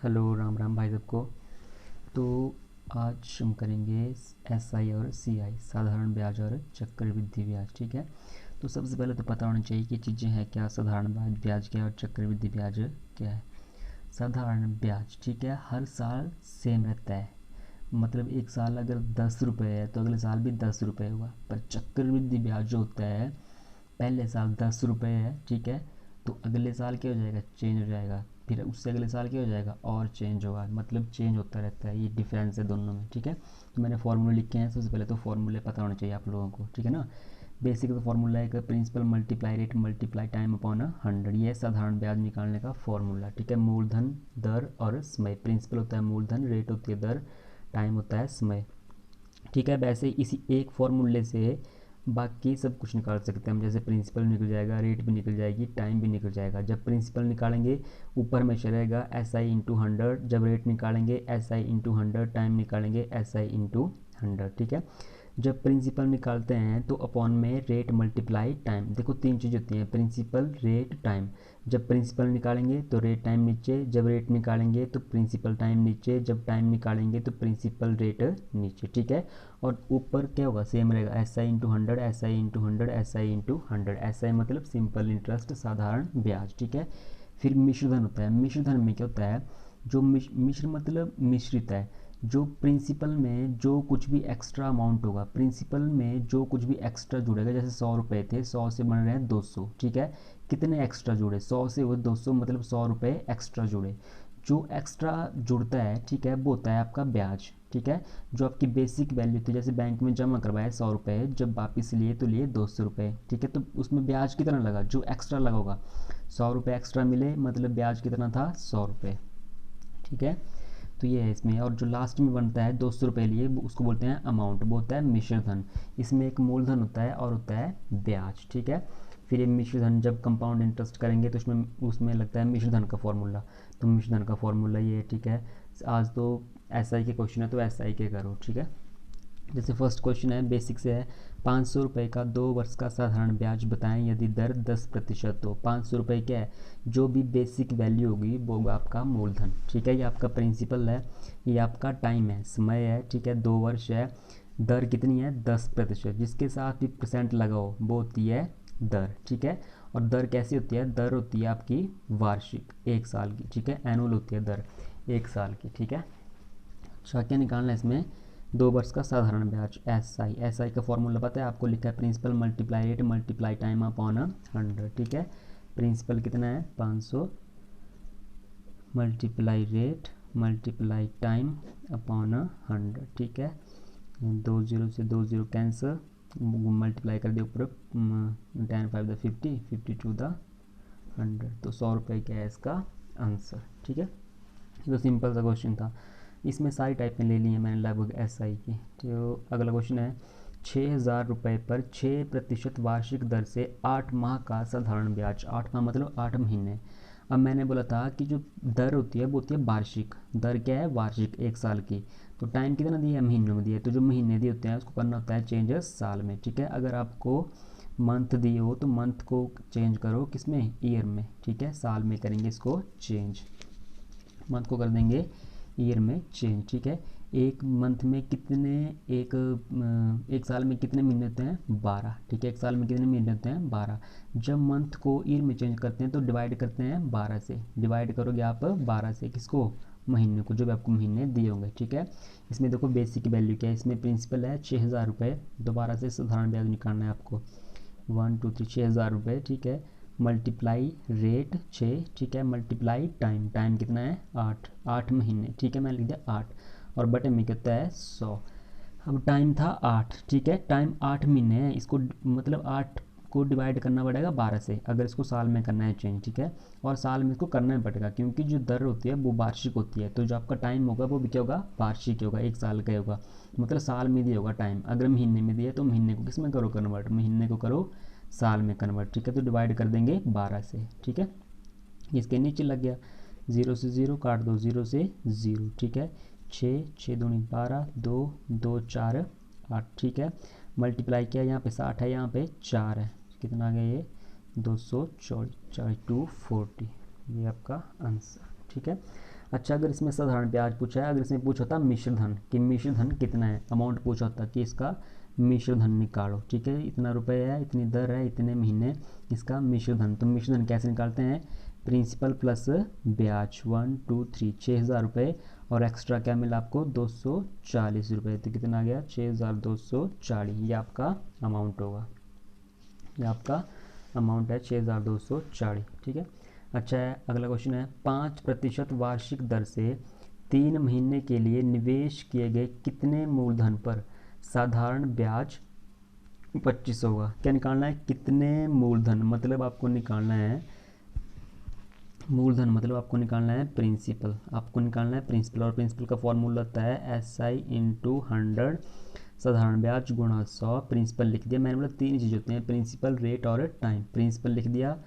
Hello, Ram Ram भाई सबको। तो आज हम करेंगे एसआई और सीआई, साधारण ब्याज और चक्रवृद्धि ब्याज। ठीक है। तो सबसे पहले तो पता होना चाहिए कि चीज़ें हैं क्या, साधारण ब्याज क्या है और चक्रवृद्धि ब्याज क्या है। साधारण ब्याज, ठीक है, हर साल सेम रहता है। मतलब एक साल अगर 10 रुपये है तो अगले साल भी 10 रुपये होगा। पर चक्रवृद्धि ब्याज जो होता है, पहले साल 10 रुपये है, ठीक है, तो अगले साल क्या हो जाएगा, चेंज हो जाएगा। फिर उससे अगले साल क्या हो जाएगा, और चेंज होगा। मतलब चेंज होता रहता है, ये डिफरेंस है दोनों में। ठीक है। तो मैंने फार्मूले लिखे हैं। सबसे पहले तो फार्मूले पता होने चाहिए आप लोगों को, ठीक है ना। बेसिक तो फार्मूला है principal multiply rate multiply time upon 100। ये है साधारण ब्याज निकालने का फार्मूला। ठीक है। मूलधन, दर और समय। प्रिंसिपल होता है मूलधन, रेट होती है दर, टाइम होता है समय। ठीक है। वैसे इसी एक फार्मूले से बाकी सब कुछ निकाल सकते हैं हम। जैसे प्रिंसिपल निकल जाएगा, रेट भी निकल जाएगी, टाइम भी निकल जाएगा। जब प्रिंसिपल निकालेंगे ऊपर हमेशा रहेगा एस आई इंटू 100, जब रेट निकालेंगे एस आई इंटू 100, टाइम निकालेंगे एस आई इंटू 100। ठीक है। जब प्रिंसिपल निकालते हैं तो अपॉन में रेट मल्टीप्लाई टाइम। देखो तीन चीज़ होती हैं, प्रिंसिपल, रेट, टाइम। जब प्रिंसिपल निकालेंगे तो रेट टाइम नीचे, जब रेट निकालेंगे तो प्रिंसिपल टाइम नीचे, जब टाइम निकालेंगे तो प्रिंसिपल रेट नीचे। ठीक है। और ऊपर क्या होगा, सेम रहेगा, S I into 100, S I into 100, S I into 100। S आई मतलब सिंपल इंटरेस्ट, साधारण ब्याज। ठीक है। फिर मिश्रधन होता है। मिश्रधन में क्या होता है, जो मिश्र मतलब मिश्रित है। जो प्रिंसिपल में जो कुछ भी एक्स्ट्रा अमाउंट होगा, प्रिंसिपल में जो कुछ भी एक्स्ट्रा जुड़ेगा, जैसे 100 रुपये थे, 100 से बन रहे हैं 200। ठीक है। कितने एक्स्ट्रा जुड़े, 100 से वो 200, मतलब 100 रुपये एक्स्ट्रा जुड़े। जो एक्स्ट्रा जुड़ता है, ठीक है, वो होता है आपका ब्याज। ठीक है। जो आपकी बेसिक वैल्यू थी, जैसे बैंक में जमा करवाया 100 रुपये, जब वापस लिए तो लिए 200 रुपये। ठीक है। तो उसमें ब्याज कितना लगा, जो एक्स्ट्रा लगा होगा, 100 रुपये एक्स्ट्रा मिले, मतलब ब्याज कितना था, 100 रुपये। ठीक है। तो ये है इसमें। और जो लास्ट में बनता है 200 रुपये लिए, उसको बोलते हैं अमाउंट, वो होता है मिश्रधन। इसमें एक मूलधन होता है और होता है ब्याज। ठीक है। फिर ये मिश्रधन जब कंपाउंड इंटरेस्ट करेंगे तो उसमें उसमें लगता है मिश्रधन का फॉर्मूला। तो मिश्रधन का फॉर्मूला ये है। ठीक है। आज तो एस आई के क्वेश्चन है, तो एस आई के करो। ठीक है। जैसे फर्स्ट क्वेश्चन है, बेसिक से है, 500 रुपये का 2 वर्ष का साधारण ब्याज बताएं यदि दर 10% हो। 500 रुपये क्या है, जो भी बेसिक वैल्यू होगी वो होगा आपका मूलधन। ठीक है। ये आपका प्रिंसिपल है, ये आपका टाइम है, समय है। ठीक है। 2 वर्ष है। दर कितनी है, 10%। जिसके साथ भी परसेंट लगाओ वो होती है दर। ठीक है। और दर कैसी होती है, दर होती है आपकी वार्षिक, 1 साल की। ठीक है। एनुअल होती है दर, 1 साल की। ठीक है। अच्छा, क्या निकालना है इसमें, 2 वर्ष का साधारण ब्याज, एस आई। एस आई का फॉर्मूला पता है आपको, लिखा है principal multiply rate multiply time upon 100। ठीक है। प्रिंसिपल कितना है, 500, multiply rate multiply time upon 100। ठीक है। 2 0 से 2 0 कैंसर, मल्टीप्लाई कर दिया ऊपर, 10 5 द 50, 52 द 100। तो 100 रुपये क्या है इसका आंसर। ठीक है। तो सिंपल सा क्वेश्चन था। इसमें सारी टाइपें ले ली हैं मैंने लगभग एस आई की। तो अगला क्वेश्चन है, 6,000 रुपये पर 6% वार्षिक दर से 8 माह का साधारण ब्याज। 8 माह मतलब 8 महीने। अब मैंने बोला था कि जो दर होती है वो होती है वार्षिक। दर क्या है, वार्षिक, 1 साल की। तो टाइम कितना दिया है, महीनों में दिया है। तो जो महीने दिए होते हैं उसको करना होता है चेंज साल में। ठीक है। अगर आपको मंथ दिए हो तो मंथ को चेंज करो किस में, ईयर में। ठीक है। साल में करेंगे इसको चेंज, मंथ को कर देंगे ईयर में चेंज। ठीक है। एक मंथ में कितने, एक साल में कितने महीने होते हैं, 12। ठीक है। एक साल में कितने महीने होते हैं, 12। जब मंथ को ईयर में चेंज करते हैं तो डिवाइड करते हैं 12 से। डिवाइड करोगे आप 12 से, किसको, महीने को, जो भी आपको महीने दिए होंगे। ठीक है। इसमें देखो बेसिक वैल्यू क्या है, इसमें प्रिंसिपल है 6,000 रुपये। दोबारा से साधारण ब्याज निकालना है आपको, 1 2 3, 6,000 रुपये। ठीक है। मल्टीप्लाई रेट 6, ठीक है, मल्टीप्लाई टाइम, टाइम कितना है, 8, 8 महीने। ठीक है। मैंने लिख दिया 8, और बटे में कितना है, 100। अब टाइम था 8, ठीक है, टाइम 8 महीने है। इसको मतलब 8 को डिवाइड करना पड़ेगा 12 से, अगर इसको साल में करना है चेंज। ठीक है। और साल में इसको करना ही पड़ेगा, क्योंकि जो दर होती है वो वार्षिक होती है। तो जो आपका टाइम होगा वो भी क्या होगा, वार्षिक होगा, 1 साल का होगा, मतलब साल में दिया होगा टाइम। अगर महीने में दिया तो महीने को किस में करो कन्वर्ट, महीने को करो साल में कन्वर्ट। ठीक है। तो डिवाइड कर देंगे 12 से। ठीक है। इसके नीचे लग गया, 0 से 0 काट दो, 0 से 0। ठीक है। 6 6 दूनी 12, 2 2 4 8। ठीक है। मल्टीप्लाई किया, यहाँ पे 60 है, यहाँ पे 4 है, कितना आ गया ये, 240, 240, ये आपका आंसर। ठीक है। अच्छा, अगर इसमें साधारण ब्याज पूछा है, अगर इसमें पूछा होता मिश्र धन कि मिश्र धन कितना है, अमाउंट पूछा होता कि इसका मिश्र धन निकालो, ठीक है, इतना रुपए है, इतनी दर है, इतने महीने, इसका मिश्र धन। तो मिश्र धन कैसे निकालते हैं, प्रिंसिपल प्लस ब्याज 1 2 3 6,000 रुपये और एक्स्ट्रा क्या मिला आपको 240 रुपये, तो कितना आ गया 6,240, ये आपका अमाउंट होगा, ये आपका अमाउंट है 6,240, ठीक है। अच्छा है, अगला क्वेश्चन है 5% वार्षिक दर से 3 महीने के लिए निवेश किए गए कितने मूलधन पर साधारण ब्याज 25 होगा। क्या निकालना है, कितने मूलधन, मतलब आपको निकालना है मूलधन, मतलब आपको निकालना है प्रिंसिपल, आपको निकालना है प्रिंसिपल, और प्रिंसिपल का फॉर्मूला होता है SI × 100 साधारण ब्याज गुणा 100। प्रिंसिपल लिख दिया मैंने, मतलब 3 चीज़ होते हैं, प्रिंसिपल, रेट और टाइम। प्रिंसिपल लिख दिया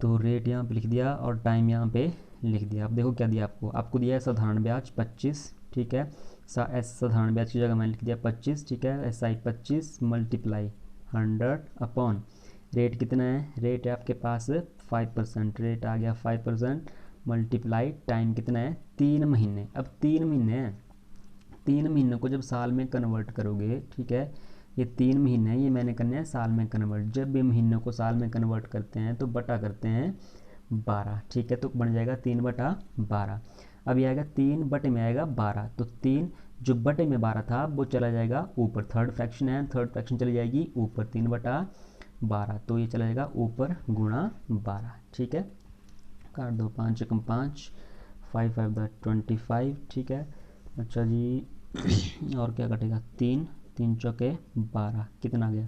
तो रेट यहाँ पे लिख दिया और टाइम यहाँ पे लिख दिया। अब देखो क्या दिया आपको दिया है साधारण ब्याज 25, ठीक है, साधारण ब्याज की जगह मैंने लिख दिया 25, ठीक है, SI 25 मल्टीप्लाई 100 अपॉन रेट कितना है, रेट है आपके पास 5%, रेट आ गया 5% मल्टीप्लाई टाइम कितना है 3 महीने। अब 3 महीने हैं, 3 महीनों को जब साल में कन्वर्ट करोगे, ठीक है, ये 3 महीने हैं, ये मैंने करने हैं साल में कन्वर्ट। जब भी महीनों को साल में कन्वर्ट करते हैं तो बटा करते हैं 12, ठीक है, तो बन जाएगा 3/12। अब ये आएगा 3 बटे में आएगा 12, तो 3 जो बटे में 12 था वो चला जाएगा ऊपर, थर्ड फ्रैक्शन है, थर्ड फ्रैक्शन चली जाएगी ऊपर, 3/12, तो ये चला जाएगा ऊपर गुणा 12, ठीक है, काट दो, 5 × 5 5 5 25, ठीक है। अच्छा जी और क्या कटेगा, 3 3 चौके 12, कितना आ गया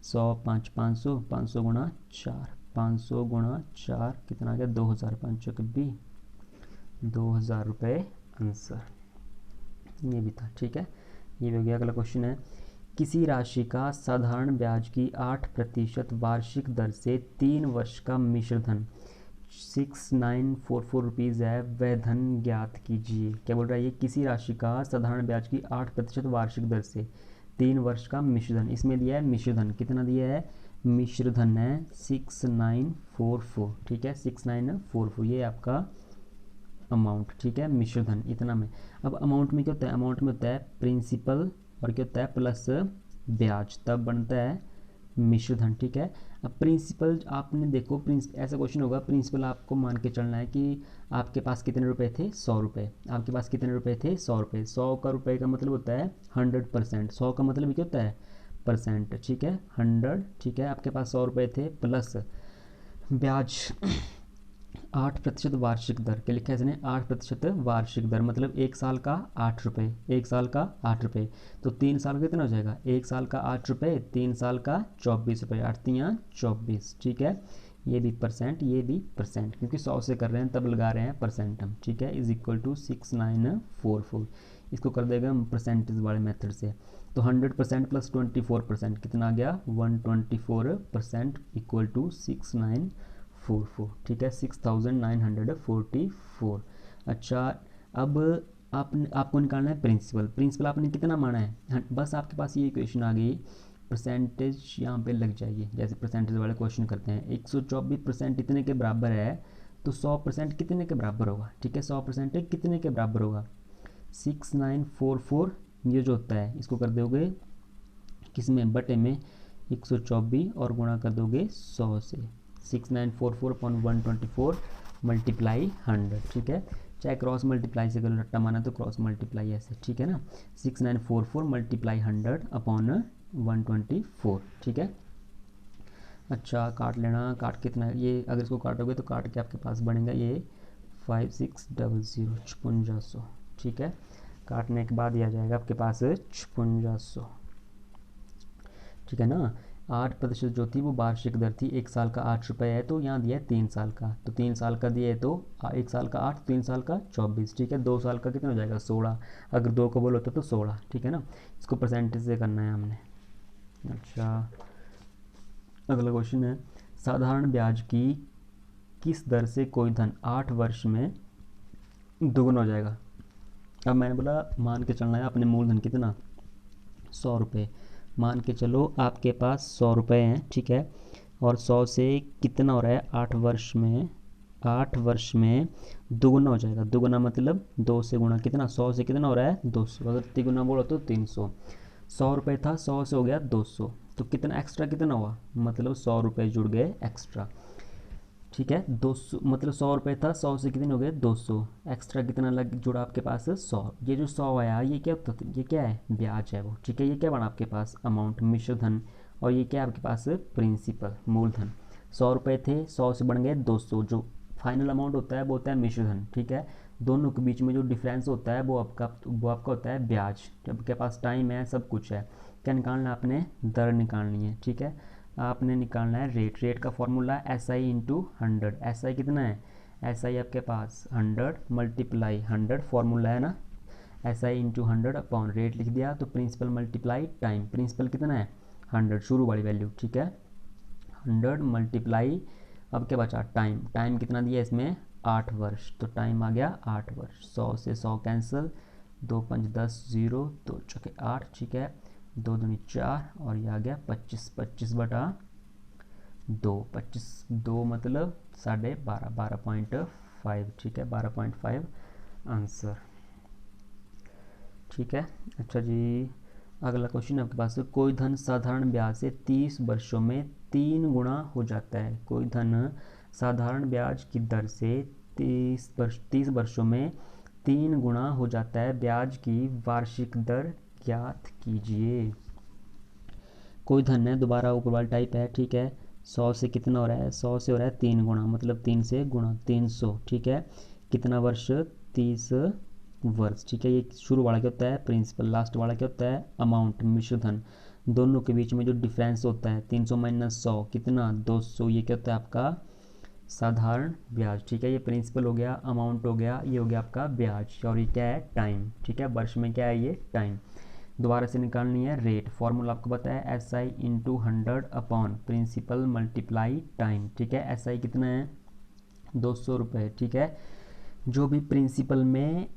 100 5 500 500 गुणा 4 500 गुणा 4 कितना आ गया 2,000, 5 चौके 20, 2,000 रुपये आंसर, ये भी था, ठीक है, ये भी हो गया। अगला क्वेश्चन है किसी राशि का साधारण ब्याज की 8% वार्षिक दर से 3 वर्ष का मिश्र धन 6944 रुपीज़ है, वह धन ज्ञात कीजिए। क्या बोल रहा है ये, किसी राशि का साधारण ब्याज की 8% वार्षिक दर से 3 वर्ष का मिश्र धन, इसमें दिया है मिश्र धन, कितना दिया है, मिश्र धन है 6944, ठीक है, 6944, ये आपका अमाउंट, ठीक है, मिश्र धन इतना में। अब अमाउंट में क्या होता है, अमाउंट में होता है प्रिंसिपल और क्या होता है प्लस ब्याज, तब बनता है मिश्र धन, ठीक है। अब प्रिंसिपल आपने देखो, ऐसा क्वेश्चन होगा, प्रिंसिपल आपको मान के चलना है कि आपके पास कितने रुपए थे 100 रुपये, आपके पास कितने रुपए थे 100 रुपये, 100 का रुपये का मतलब होता है 100%, 100 का मतलब क्या होता है परसेंट, ठीक है, 100, ठीक है, आपके पास 100 रुपये थे प्लस ब्याज 8% वार्षिक दर, क्या लिखा है इसने 8% वार्षिक दर, मतलब 1 साल का 8 रुपये, 1 साल का 8 रुपये, तो 3 साल का कितना हो जाएगा, 1 साल का 8 रुपये, 3 साल का 24 रुपये, 8 3 24, ठीक है, ये भी परसेंट, ये भी परसेंट, क्योंकि 100 से कर रहे हैं तब लगा रहे हैं परसेंट हम, ठीक है, = 6944, इसको कर देगा हम परसेंटेज वाले मेथड से, तो 100% प्लस 24% कितना आ गया 124% = 6944, ठीक है, 6944। अच्छा, अब आपको निकालना है प्रिंसिपल, प्रिंसिपल आपने कितना माना है, बस आपके पास ये इक्वेशन आ गई, परसेंटेज यहाँ पे लग जाएगी, जैसे परसेंटेज वाले क्वेश्चन करते हैं, 124% इतने के बराबर है, तो 100% कितने के बराबर होगा, ठीक है, 100% कितने के बराबर होगा 6944, ये जो होता है इसको कर दोगे किस में, बटे में 124 और गुणा कर दोगे 100 से, 6944/124 मल्टीप्लाई 100, ठीक है, चाहे क्रॉस मल्टीप्लाई से करो, रट्टा माना तो क्रॉस मल्टीप्लाई ऐसे, ठीक है ना, 6944 मल्टीप्लाई 100/124, ठीक है। अच्छा काट लेना, काट कितना ये, अगर इसको काटोगे तो काट के आपके पास बनेगा ये 5600 5600, ठीक है, काटने के बाद यह आ जाएगा आपके पास 5600, ठीक है ना। 8% जो थी वो वार्षिक दर थी, 1 साल का 8 रुपये है, तो यहाँ दिया है 3 साल का, तो 3 साल का दिया है, तो 1 साल का 8, 3 साल का 24, ठीक है, 2 साल का कितना हो जाएगा 16, अगर 2 को बोल होता तो 16, ठीक है ना, इसको परसेंटेज से करना है हमने। अच्छा अगला क्वेश्चन है साधारण ब्याज की किस दर से कोई धन 8 वर्ष में दोगुना हो जाएगा। अब मैंने बोला मान के चलना है अपने मूलधन कितना 100 रुपये, मान के चलो आपके पास 100 रुपये हैं, ठीक है, और 100 से कितना हो रहा है 8 वर्ष में 8 वर्ष में दुगुना हो जाएगा। दुगुना मतलब 2 से गुना, कितना 100 से कितना हो रहा है 200, अगर तिगुना बोलो तो 300। 100 रुपये था, 100 से हो गया 200, तो कितना एक्स्ट्रा कितना हुआ, मतलब 100 रुपये जुड़ गए एक्स्ट्रा। ठीक है, 200 मतलब 100 रुपये था, 100 से कितने हो गए 200, एक्स्ट्रा कितना लग जुड़ा आपके पास 100। ये जो 100 आया ये क्या होता है, ये क्या है ब्याज है वो। ठीक है, ये क्या बना आपके पास अमाउंट मिश्र धन, और ये क्या है आपके पास प्रिंसिपल मूलधन। 100 रुपये थे, 100 से बन गए 200, जो फाइनल अमाउंट होता है वो होता है मिश्र धन। ठीक है, दोनों के बीच में जो डिफरेंस होता है वो आपका होता है ब्याज। जब आपके पास टाइम है सब कुछ है, क्या निकालना है आपने, दर निकालनी है। ठीक है, आपने निकालना है रेट। रेट का formula S I into 100। S I कितना है, एस आई आपके पास 100 मल्टीप्लाई 100 फॉर्मूला है ना, S I into 100 upon rate लिख दिया, तो प्रिंसिपल मल्टीप्लाई टाइम। प्रिंसिपल कितना है 100 शुरू वाली वैल्यू। ठीक है, 100 मल्टीप्लाई, अब क्या बचा टाइम। टाइम कितना दिया इसमें 8 वर्ष, तो टाइम आ गया 8 वर्ष। 100 से 100 कैंसिल, 2 5 10 0 2 चौके 8। ठीक है, 2 दूनी 4 और ये आ गया 25। 25 बटा 2, 25 2 मतलब 12.5, 12.5। ठीक है, 12.5 आंसर। ठीक है, अच्छा जी, अगला क्वेश्चन आपके पास है, कोई धन साधारण ब्याज से 30 वर्षों में 3 गुना हो जाता है। कोई धन साधारण ब्याज की दर से 30 वर्षों में 3 गुना हो जाता है, ब्याज की वार्षिक दर ज्ञात कीजिए। कोई धन है, दोबारा ऊपर वाला टाइप है। ठीक है, 100 से कितना हो रहा है, 100 से हो रहा है 3 गुना, मतलब 3 से गुना 300। ठीक है, कितना वर्ष 30 वर्ष। ठीक है, ये शुरू वाला क्या होता है प्रिंसिपल, लास्ट वाला क्या होता है अमाउंट मिश्र धन। दोनों के बीच में जो डिफरेंस होता है 300 माइनस 100 कितना 200, ये क्या होता है आपका साधारण ब्याज। ठीक है, ये प्रिंसिपल हो गया, अमाउंट हो गया, ये हो गया आपका ब्याज, और ये क्या है टाइम। ठीक है, वर्ष में क्या है ये टाइम। दोबारा से निकालनी है रेट। फॉर्मूला आपको पता है S I into 100 upon principal multiply time. ठीक है, एस आई कितना है 200 रुपये। ठीक है, जो भी प्रिंसिपल में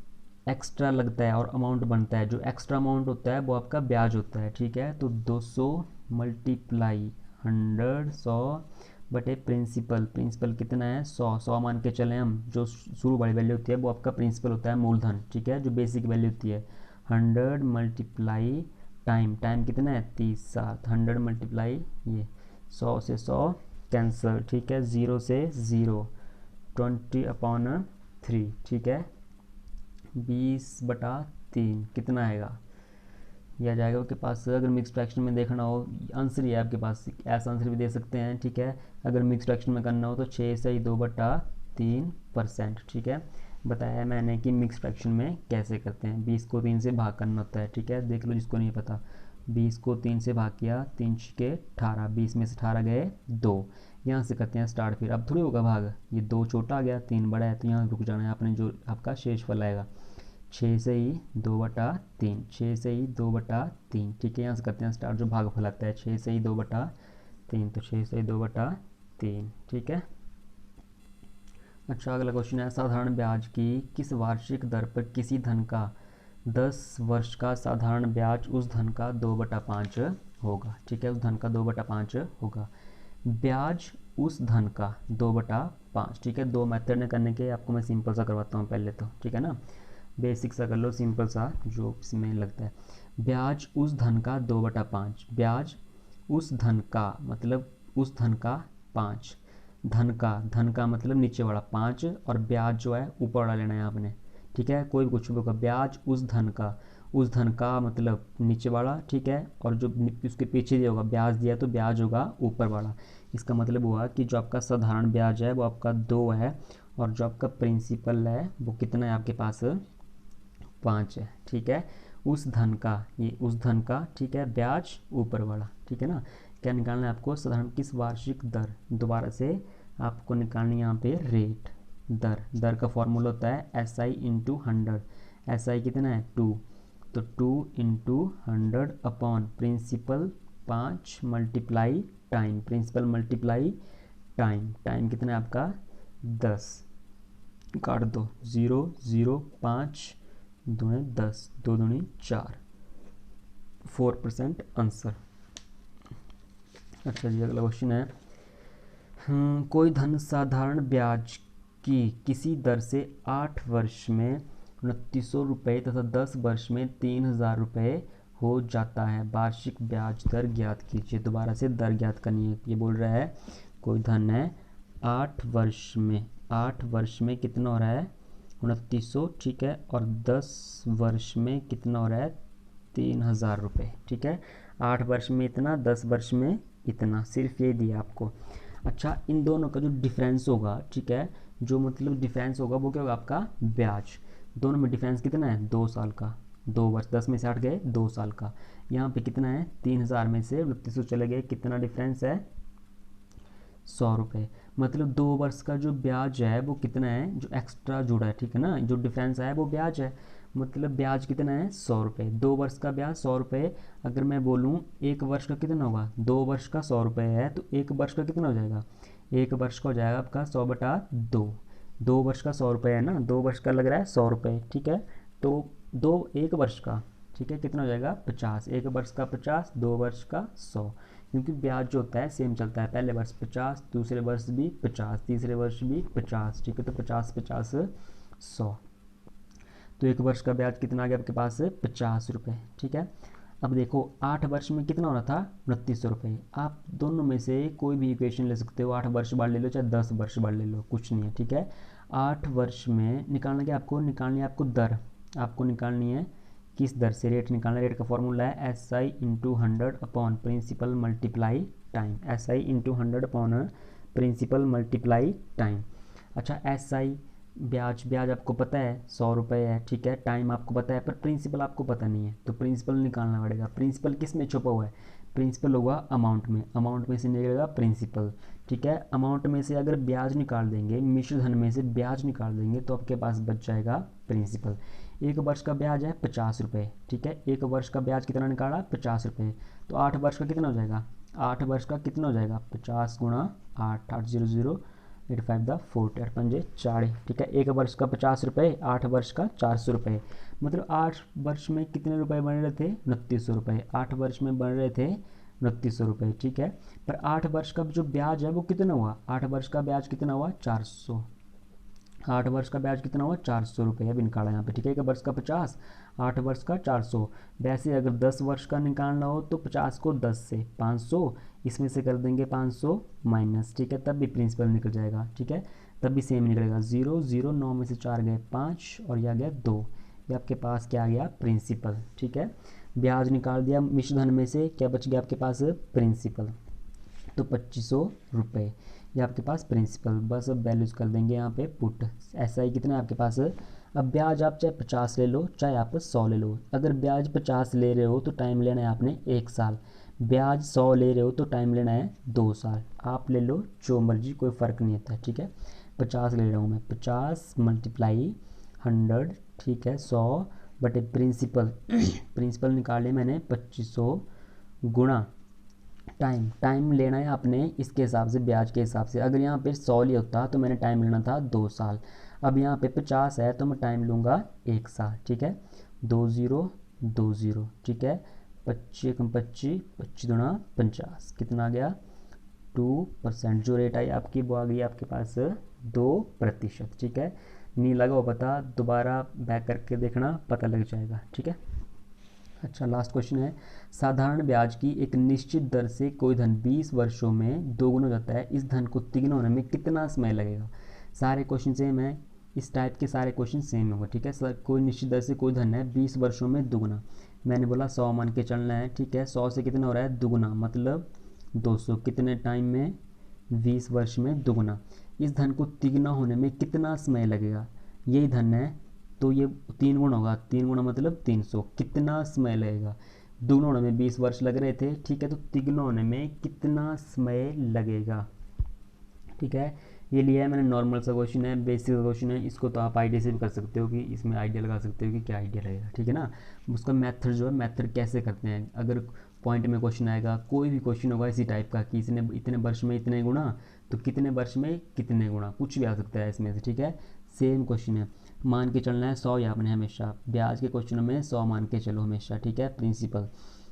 एक्स्ट्रा लगता है और अमाउंट बनता है, जो एक्स्ट्रा अमाउंट होता है वो आपका ब्याज होता है। ठीक है, तो 200 मल्टीप्लाई 100 100 बटे प्रिंसिपल। प्रिंसिपल कितना है 100, 100 मान के चले हम, जो शुरू वाली वैल्यू होती है वो आपका प्रिंसिपल होता है मूलधन। ठीक है, जो बेसिक वैल्यू होती है 100 मल्टीप्लाई टाइम। टाइम कितना है 30 7, 100 मल्टीप्लाई ये 100 से 100 कैंसिल। ठीक है, 0 से 0, 20 अपॉन 3। ठीक है, 20/3 कितना आएगा, यह आ जाएगा आपके पास। अगर मिक्स फ्रैक्शन में देखना हो, आंसर ही है आपके पास, ऐसा आंसर भी दे सकते हैं। ठीक है, अगर मिक्स फ्रैक्शन में करना हो तो 6 से 2/3%। ठीक है, बताया है मैंने कि मिक्स फ्रैक्शन में कैसे करते हैं। 20 को 3 से भाग करना होता है। ठीक है, देख लो जिसको नहीं पता, 20 को 3 से भाग किया, 3 के 18, 20 में से 18 गए 2। यहाँ से करते हैं स्टार्ट, फिर अब थोड़ी होगा भाग, ये 2 छोटा आ गया 3 बड़ा है, तो यहाँ रुक जाना है आपने, जो आपका शेषफल आएगा 6 से ही 2/3, 6 से ही 2/3। ठीक है, यहाँ से करते हैं स्टार्ट, जो भागफल आता है 6 से ही 2/3, तो 6 से ही 2/3। ठीक है, अच्छा अगला क्वेश्चन है, साधारण ब्याज की किस वार्षिक दर पर किसी धन का 10 वर्ष का साधारण ब्याज उस धन का 2/5 होगा। ठीक है, उस धन का 2/5 होगा। ब्याज उस धन का 2/5। ठीक है, 2 मेथड में करने के, आपको मैं सिंपल सा करवाता हूँ पहले तो। ठीक है ना, बेसिक सा कर लो, सिंपल सा जो इसमें लगता है। ब्याज उस धन का 2/5, ब्याज उस धन का मतलब उस धन का 5, धन का मतलब नीचे वाला 5, और ब्याज जो है ऊपर वाला लेना है आपने। ठीक है, कोई भी कुछ भी होगा, ब्याज उस धन का मतलब नीचे वाला। ठीक है, और जो उसके पीछे दिया होगा ब्याज दिया, तो ब्याज होगा ऊपर वाला। इसका मतलब हुआ कि जो आपका साधारण ब्याज है वो आपका 2 है, और जो आपका प्रिंसिपल है वो कितना है आपके पास 5 है। ठीक है, उस धन का, ये उस धन का। ठीक है, ब्याज ऊपर वाला। ठीक है ना, क्या निकालना है आपको साधारण किस वार्षिक दर, दोबारा से आपको निकालनी है यहाँ पे रेट। दर का फॉर्मूला होता है S I into 100। S I कितना है 2, तो 2 into 100 upon principal 5 multiply time. Principal multiply time, time कितना है आपका 10, काट दो 0 0 5 दूनी 10, 2 दूनी 4, 4% आंसर। अच्छा जी, अगला क्वेश्चन है, कोई धन साधारण ब्याज कि किसी दर से 8 वर्ष में 2900 रुपये तथा 10 वर्ष में 3000 रुपये हो जाता है। वार्षिक ब्याज दर ज्ञात कीजिए। दोबारा से दर ज्ञात करनी है। ये बोल रहा है कोई धन है 8 वर्ष में कितना हो रहा है 2900, ठीक है, और 10 वर्ष में कितना हो रहा है 3000 रुपये, ठीक है। 8 वर्ष में इतना, 10 वर्ष में इतना, सिर्फ ये दिया आपको। अच्छा, इन दोनों का जो डिफरेंस होगा, ठीक है, जो मतलब डिफरेंस होगा वो क्या होगा आपका ब्याज। दोनों में डिफरेंस कितना है 2 साल का, 2 वर्ष, 10 में से 8 गए 2 साल का। यहाँ पे कितना है 3000 में से 2900 चले गए, कितना डिफरेंस है 100 रुपये। मतलब 2 वर्ष का जो ब्याज है वो कितना है, जो एक्स्ट्रा जुड़ा है, ठीक है ना, जो डिफरेंस है वो ब्याज है। मतलब ब्याज कितना है 100 रुपये। 2 वर्ष का ब्याज 100 रुपये। अगर मैं बोलूँ 1 वर्ष का कितना होगा, 2 वर्ष का 100 रुपये है तो 1 वर्ष का कितना हो जाएगा, 1 वर्ष का हो जाएगा आपका 100/2। 2 वर्ष का 100 रुपये है ना, 2 वर्ष का लग रहा है 100 रुपये, ठीक है। तो 1 वर्ष का, ठीक है, कितना हो जाएगा 50। 1 वर्ष का 50, 2 वर्ष का 100, क्योंकि ब्याज जो होता है सेम चलता है। पहले वर्ष 50, दूसरे वर्ष भी 50, तीसरे वर्ष भी 50, ठीक है। तो 50 50 100, तो 1 वर्ष का ब्याज कितना आ गया आपके पास 50 रुपये, ठीक है। अब देखो 8 वर्ष में कितना होना था 2900 रुपये। आप दोनों में से कोई भी इक्वेशन ले सकते हो, 8 वर्ष बार ले लो चाहे 10 वर्ष बार ले लो, कुछ नहीं है, ठीक है। 8 वर्ष में निकालना क्या आपको, निकालनी है आपको दर, आपको निकालनी है किस दर से, रेट निकालना। रेट का फॉर्मूला है SI into 100 upon principal multiply time. SI into 100 upon principal multiply time. अच्छा, SI ब्याज आपको पता है 100 रुपये है, ठीक है। टाइम आपको पता है पर प्रिंसिपल आपको पता नहीं है, तो प्रिंसिपल निकालना पड़ेगा। प्रिंसिपल किस में छुपा हुआ है, प्रिंसिपल होगा अमाउंट में, अमाउंट में से निकलेगा प्रिंसिपल, ठीक है। अमाउंट में से अगर ब्याज निकाल देंगे, मिश्र धन में से ब्याज निकाल देंगे तो आपके पास बच जाएगा प्रिंसिपल। 1 वर्ष का ब्याज है 50 रुपये, ठीक है। 1 वर्ष का ब्याज कितना निकाला 50 रुपये, तो 8 वर्ष का कितना हो जाएगा, 8 वर्ष का कितना हो जाएगा 50 गुणा 8, 8 0 0 8 5 द 40, 8 पंजे 40, ठीक है। 1 वर्ष का 50 रुपये, 8 वर्ष का 400 रुपये। मतलब 8 वर्ष में कितने रुपए बन रहे थे 2900 रुपये, 8 वर्ष में बन रहे थे 2900 रुपये, ठीक है। पर 8 वर्ष का जो ब्याज है वो कितना हुआ, 8 वर्ष का ब्याज कितना हुआ 400, 8 वर्ष का ब्याज कितना हुआ 400 रुपये अभी निकाला यहाँ पे, ठीक है। 1 वर्ष का 50, 8 वर्ष का 400। वैसे अगर 10 वर्ष का निकालना हो तो 50 को 10 से 500, इसमें से कर देंगे 500 माइनस, ठीक है, तब भी प्रिंसिपल निकल जाएगा, ठीक है, तब भी सेम निकलेगा। 0 0 9 में से 4 गए 5 और यह गया 2, ये आपके पास क्या आ गया प्रिंसिपल, ठीक है। ब्याज निकाल दिया मिश्र धन में से, क्या बच गया आपके पास प्रिंसिपल, तो 2500 रुपये, ये आपके पास प्रिंसिपल। बस अब वैल्यूज कर देंगे यहाँ पे पुट। SI कितना है आपके पास, अब ब्याज आप चाहे 50 ले लो चाहे आप 100 ले लो। अगर ब्याज 50 ले रहे हो तो टाइम लेना है आपने 1 साल, ब्याज 100 ले रहे हो तो टाइम लेना है 2 साल। आप ले लो जो मर्जी, कोई फ़र्क नहीं होता है, ठीक है। 50 ले रहा हूँ मैं, 50 मल्टीप्लाई 100, ठीक है, 100 बटे प्रिंसिपल प्रिंसिपल निकाले मैंने 2500 गुणा टाइम लेना है आपने इसके हिसाब से, ब्याज के हिसाब से। अगर यहाँ पे 100 लिया होता तो मैंने टाइम लेना था 2 साल, अब यहाँ पे 50 है तो मैं टाइम लूँगा 1 साल, ठीक है। 2 0 2 0, ठीक है, 25 कम 25, 25 दूना 50, कितना आ गया 2%। जो रेट आई आपकी वो आ गई आपके पास 2%, ठीक है। नहीं लगा हो पता, दोबारा बैक करके देखना, पता लग जाएगा, ठीक है। अच्छा, लास्ट क्वेश्चन है, साधारण ब्याज की एक निश्चित दर से कोई धन 20 वर्षों में दोगुना हो जाता है, इस धन को तिगुना होने में कितना समय लगेगा। सारे क्वेश्चन सेम है, इस टाइप के सारे क्वेश्चन सेम होंगे, ठीक है। सर कोई निश्चित दर से कोई धन है 20 वर्षों में दुगुना, मैंने बोला 100 मान के चलना है, ठीक है। 100 से कितना हो रहा है दुगुना, मतलब 200, कितने टाइम में 20 वर्ष में दुगुना। इस धन को तिगुना होने में कितना समय लगेगा, यही धन है तो ये 3 गुना होगा, 3 गुना मतलब 300, कितना समय लगेगा। दुगुना होने में 20 वर्ष लग रहे थे, ठीक है, तो तिगुना होने में कितना समय लगेगा, ठीक है। ये लिया है मैंने, नॉर्मल सा क्वेश्चन है, बेसिक क्वेश्चन है, इसको तो आप आइडिया से भी कर सकते हो कि इसमें आइडिया लगा सकते हो कि क्या आइडिया रहेगा, ठीक है ना। उसका मेथड जो है, मेथड कैसे करते हैं, अगर पॉइंट में क्वेश्चन आएगा, कोई भी क्वेश्चन होगा इसी टाइप का कि इसने इतने वर्ष में इतने गुना, तो कितने वर्ष में कितने गुना, कुछ भी आ सकता है इसमें से, ठीक है। सेम क्वेश्चन है, मान के चलना है 100 ही आपने हमेशा, ब्याज के क्वेश्चनों में 100 मान के चलो हमेशा, ठीक है, प्रिंसिपल।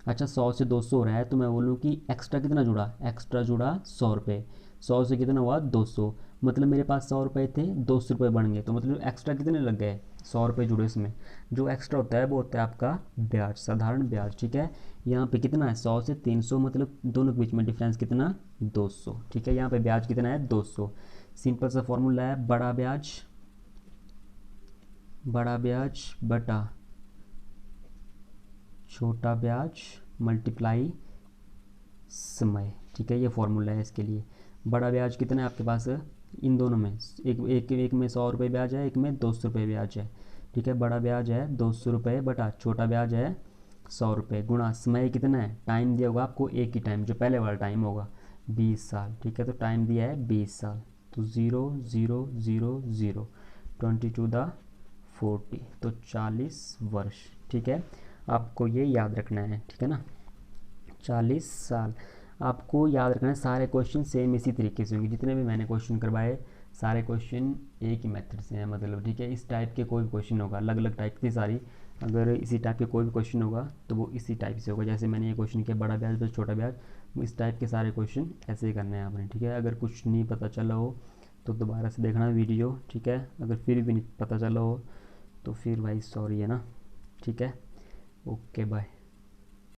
अच्छा, 100 से 200 हो रहा है तो मैं बोलूँ कि एक्स्ट्रा कितना जुड़ा, एक्स्ट्रा जुड़ा 100 रुपये, 100 से कितना हुआ 200, मतलब मेरे पास 100 रुपये थे, 200 रुपये बन गए, तो मतलब एक्स्ट्रा कितने लग गए, 100 रुपये जुड़े इसमें। जो एक्स्ट्रा होता है वो होता है आपका ब्याज, साधारण ब्याज, ठीक है। यहाँ पे कितना है 100 से 300, मतलब दोनों के बीच में डिफरेंस कितना 200, ठीक है। यहाँ पे ब्याज कितना है 200। सिंपल सा फॉर्मूला है बड़ा ब्याज बटा छोटा ब्याज मल्टीप्लाई समय, ठीक है। ये फॉर्मूला है इसके लिए। बड़ा ब्याज कितना है आपके पास, इन दोनों में एक में 100 रुपये ब्याज है, एक में 200 रुपये ब्याज है, ठीक है। बड़ा ब्याज है 200 रुपये बटा छोटा ब्याज है 100 रुपये, गुणा समय कितना है, टाइम दिया होगा आपको एक ही टाइम, जो पहले वाला टाइम होगा 20 साल, ठीक है। तो टाइम दिया है 20 साल, तो 0 0 0 0 22 तो 40 वर्ष, ठीक है। आपको ये याद रखना है, ठीक है ना, 40 साल आपको याद रखना है। सारे क्वेश्चन सेम इसी तरीके से होंगे, जितने भी मैंने क्वेश्चन करवाए सारे क्वेश्चन एक ही मेथड से हैं, मतलब ठीक है। इस टाइप के कोई भी क्वेश्चन होगा, अलग अलग टाइप की सारी, अगर इसी टाइप के कोई भी क्वेश्चन होगा तो वो इसी टाइप से होगा। जैसे मैंने ये क्वेश्चन किया बड़ा ब्याज बस छोटा ब्याज, इस टाइप के सारे क्वेश्चन ऐसे ही करने हैं आपने, ठीक है। अगर कुछ नहीं पता चला हो तो दोबारा से देखना वीडियो, ठीक है। अगर फिर भी नहीं पता चला हो तो फिर भाई सॉरी है ना, ठीक है। Okay bye.